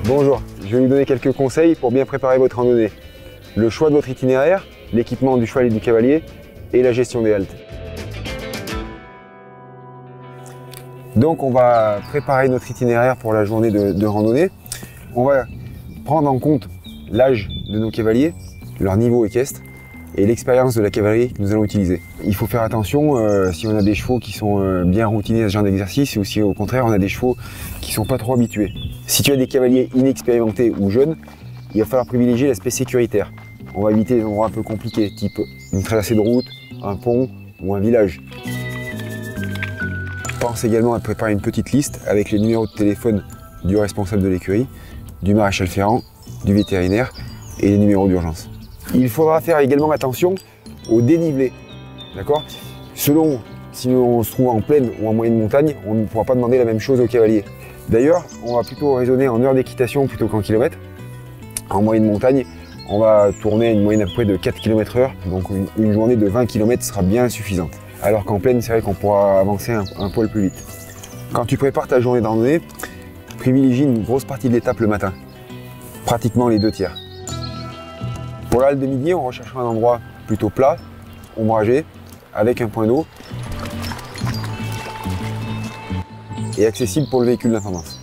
Bonjour, je vais vous donner quelques conseils pour bien préparer votre randonnée. Le choix de votre itinéraire, l'équipement du cheval et du cavalier et la gestion des haltes. Donc on va préparer notre itinéraire pour la journée de randonnée. On va prendre en compte l'âge de nos cavaliers, leur niveau équestre et l'expérience de la cavalerie que nous allons utiliser. Il faut faire attention si on a des chevaux qui sont bien routinés à ce genre d'exercice ou si au contraire on a des chevaux qui ne sont pas trop habitués. Si tu as des cavaliers inexpérimentés ou jeunes, il va falloir privilégier l'aspect sécuritaire. On va éviter les endroits un peu compliqués, type une traversée de route, un pont ou un village. Pense également à préparer une petite liste avec les numéros de téléphone du responsable de l'écurie, du maréchal ferrant, du vétérinaire et les numéros d'urgence. Il faudra faire également attention au dénivelé, d'accord ? Selon si on se trouve en plaine ou en moyenne montagne, on ne pourra pas demander la même chose aux cavaliers. D'ailleurs, on va plutôt raisonner en heures d'équitation plutôt qu'en kilomètres. En moyenne montagne, on va tourner à une moyenne à peu près de 4 km/h, donc une journée de 20 km sera bien suffisante. Alors qu'en plaine, c'est vrai qu'on pourra avancer un poil plus vite. Quand tu prépares ta journée de randonnée, privilégie une grosse partie de l'étape le matin, pratiquement les 2/3. Pour la halte de midi, on recherchera un endroit plutôt plat, ombragé, avec un point d'eau et accessible pour le véhicule d'intendance.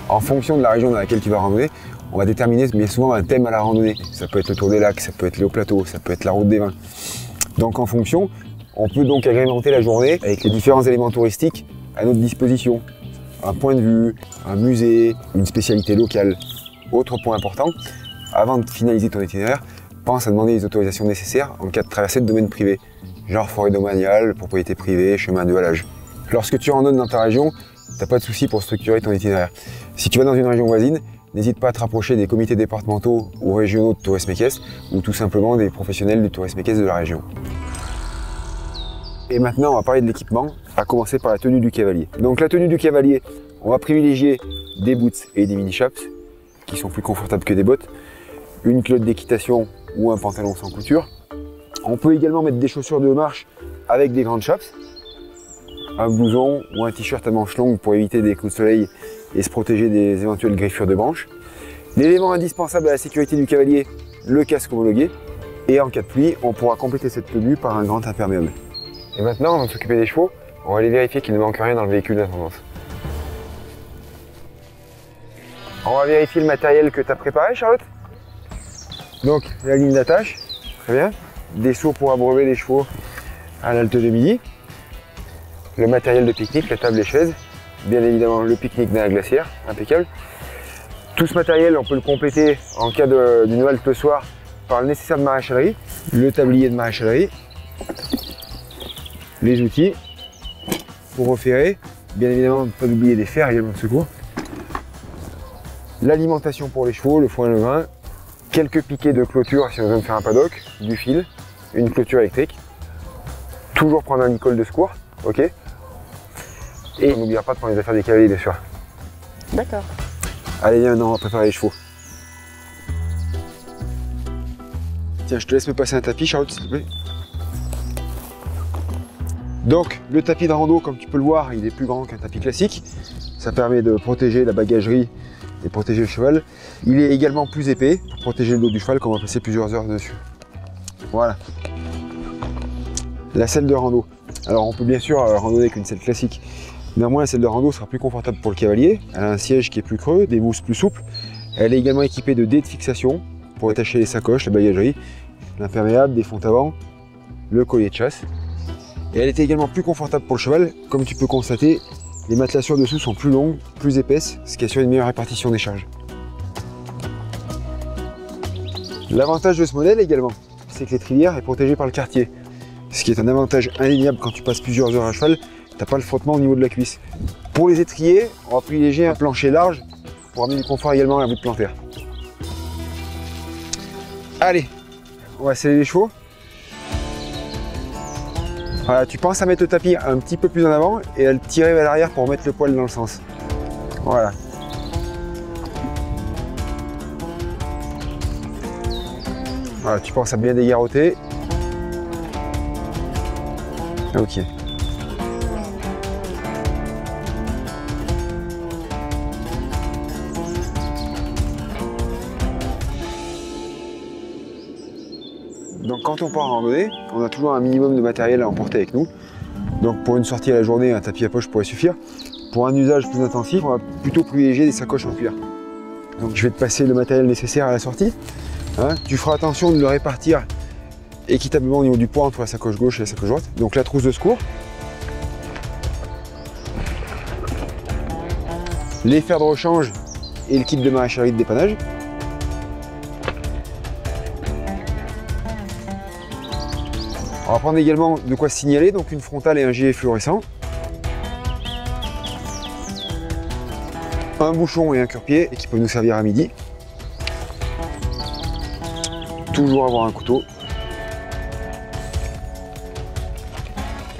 En fonction de la région dans laquelle tu vas randonner, on va déterminer bien souvent un thème à la randonnée. Ça peut être le Tour des Lacs, ça peut être les hauts plateaux, ça peut être la route des vins. Donc en fonction, on peut donc agrémenter la journée avec les différents éléments touristiques à notre disposition. Un point de vue, un musée, une spécialité locale. Autre point important, avant de finaliser ton itinéraire, pense à demander les autorisations nécessaires en cas de traversée de domaine privé, genre forêt domaniale, propriété privée, chemin de halage. Lorsque tu randonnes dans ta région, tu n'as pas de souci pour structurer ton itinéraire. Si tu vas dans une région voisine, n'hésite pas à te rapprocher des comités départementaux ou régionaux de tourisme équestre ou tout simplement des professionnels du tourisme équestre de la région. Et maintenant, on va parler de l'équipement, à commencer par la tenue du cavalier. Donc la tenue du cavalier, on va privilégier des boots et des mini-chaps qui sont plus confortables que des bottes, une culotte d'équitation ou un pantalon sans couture. On peut également mettre des chaussures de marche avec des grandes chaps, un blouson ou un t-shirt à manches longues pour éviter des coups de soleil et se protéger des éventuelles griffures de branches. L'élément indispensable à la sécurité du cavalier, le casque homologué. Et en cas de pluie, on pourra compléter cette tenue par un grand imperméable. Et maintenant, avant de s'occuper des chevaux, on va aller vérifier qu'il ne manque rien dans le véhicule d'intendance. On va vérifier le matériel que tu as préparé, Charlotte. Donc, la ligne d'attache, très bien. Des seaux pour abreuver les chevaux à l'halte de midi. Le matériel de pique-nique, la table et chaises. Bien évidemment, le pique-nique dans la glacière, impeccable. Tout ce matériel, on peut le compléter en cas d'une halte le soir par le nécessaire de maréchalerie, le tablier de maréchalerie, les outils pour reférer, bien évidemment, ne pas oublier des fers également de secours, l'alimentation pour les chevaux, le foin et le vin, quelques piquets de clôture si on veut faire un paddock, du fil, une clôture électrique, toujours prendre un licol de secours, ok. Et on n'oubliera pas de prendre les affaires des cavaliers, bien sûr. D'accord. Allez, viens, maintenant, on va préparer les chevaux. Tiens, je te laisse me passer un tapis, Charlotte, s'il te plaît. Donc, le tapis de rando, comme tu peux le voir, il est plus grand qu'un tapis classique. Ça permet de protéger la bagagerie et protéger le cheval. Il est également plus épais pour protéger le dos du cheval, comme on va passer plusieurs heures dessus. Voilà. La selle de rando. Alors, on peut bien sûr randonner avec une selle classique. Néanmoins, la selle de rando sera plus confortable pour le cavalier. Elle a un siège qui est plus creux, des mousses plus souples. Elle est également équipée de dés de fixation pour attacher les sacoches, la bagagerie, l'imperméable, des fonds avant, le collier de chasse. Et elle est également plus confortable pour le cheval. Comme tu peux constater, les matelassures dessous sont plus longues, plus épaisses, ce qui assure une meilleure répartition des charges. L'avantage de ce modèle également, c'est que l'étrivière est protégée par le quartier. Ce qui est un avantage indéniable quand tu passes plusieurs heures à cheval. Tu n'as pas le frottement au niveau de la cuisse. Pour les étriers, on va privilégier un plancher large pour amener du confort également à la voûte plantaire. Allez, on va sceller les chevaux. Voilà, tu penses à mettre le tapis un petit peu plus en avant et à le tirer vers l'arrière pour mettre le poil dans le sens. Voilà. Voilà, tu penses à bien dégarroter. Ok. Donc quand on part en randonnée, on a toujours un minimum de matériel à emporter avec nous. Donc pour une sortie à la journée, un tapis à poche pourrait suffire. Pour un usage plus intensif, on va plutôt privilégier des sacoches en cuir. Donc je vais te passer le matériel nécessaire à la sortie. Hein, tu feras attention de le répartir équitablement au niveau du poids entre la sacoche gauche et la sacoche droite. Donc la trousse de secours, les fers de rechange et le kit de maréchalerie de dépannage. On va prendre également de quoi signaler, donc une frontale et un gilet fluorescent. Un bouchon et un cure-pied qui peuvent nous servir à midi. Toujours avoir un couteau.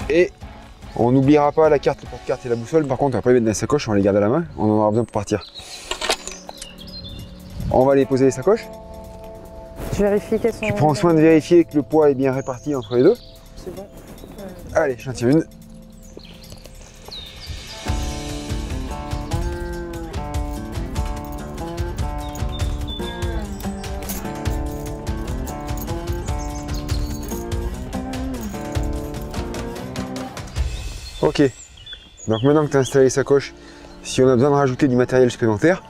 Et on n'oubliera pas la carte, le porte-carte et la boussole. Par contre, on va pas les mettre dans la sacoche, on va les garder à la main. On en aura besoin pour partir. On va aller poser les sacoches. Je vérifie qu'elles sont... Tu prends soin de vérifier que le poids est bien réparti entre les deux. C'est bon. Allez, j'en tire une. Ok, donc maintenant que tu as installé les sacoches, si on a besoin de rajouter du matériel supplémentaire,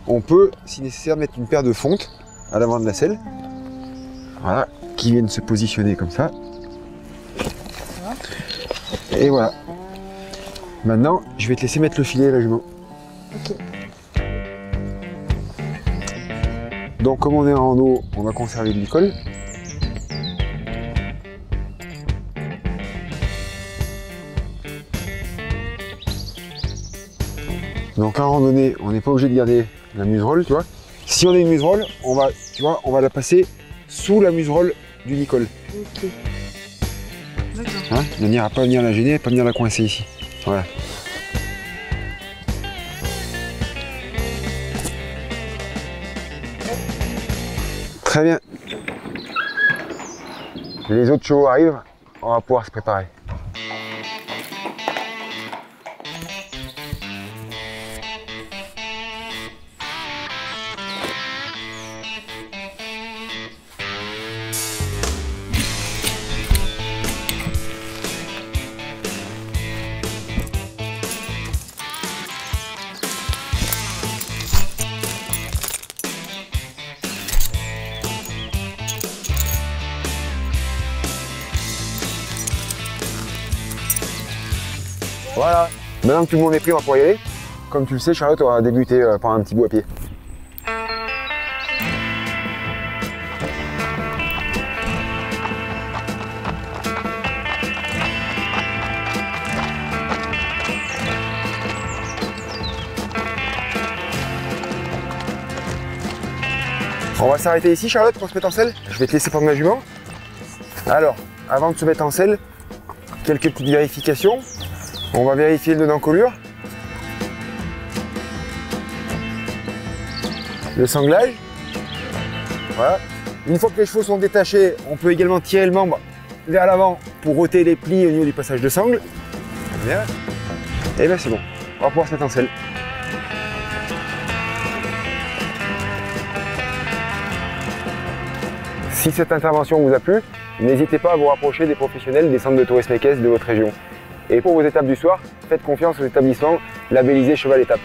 on peut, si nécessaire, mettre une paire de fontes à l'avant de la selle. Voilà, qui viennent se positionner comme ça. Et voilà. Maintenant, je vais te laisser mettre le filet et la jument. Ok. Donc comme on est en eau, on va conserver de l'icole. Donc en randonnée, on n'est pas obligé de garder la muserolle, tu vois. Si on a une muserolle, on va, tu vois, on va la passer sous la muserolle du licol. Ok. D'accord. Hein, de manière à pas venir la gêner, pas venir la coincer ici. Voilà. Très bien. Les autres chevaux arrivent, on va pouvoir se préparer. Voilà, maintenant que tout le monde est pris, on va pouvoir y aller. Comme tu le sais, Charlotte aura débuté par un petit bout à pied. On va s'arrêter ici, Charlotte, pour se mettre en selle. Je vais te laisser prendre ma jument. Alors, avant de se mettre en selle, quelques petites vérifications. On va vérifier le nœud d'encolure, le sanglage. Voilà. Une fois que les chevaux sont détachés, on peut également tirer le membre vers l'avant pour ôter les plis au niveau du passage de sangle. Bien. Et bien c'est bon, on va pouvoir se mettre en selle. Si cette intervention vous a plu, n'hésitez pas à vous rapprocher des professionnels des centres de tourisme équestre de votre région. Et pour vos étapes du soir, faites confiance aux établissements labellisés Cheval Étape.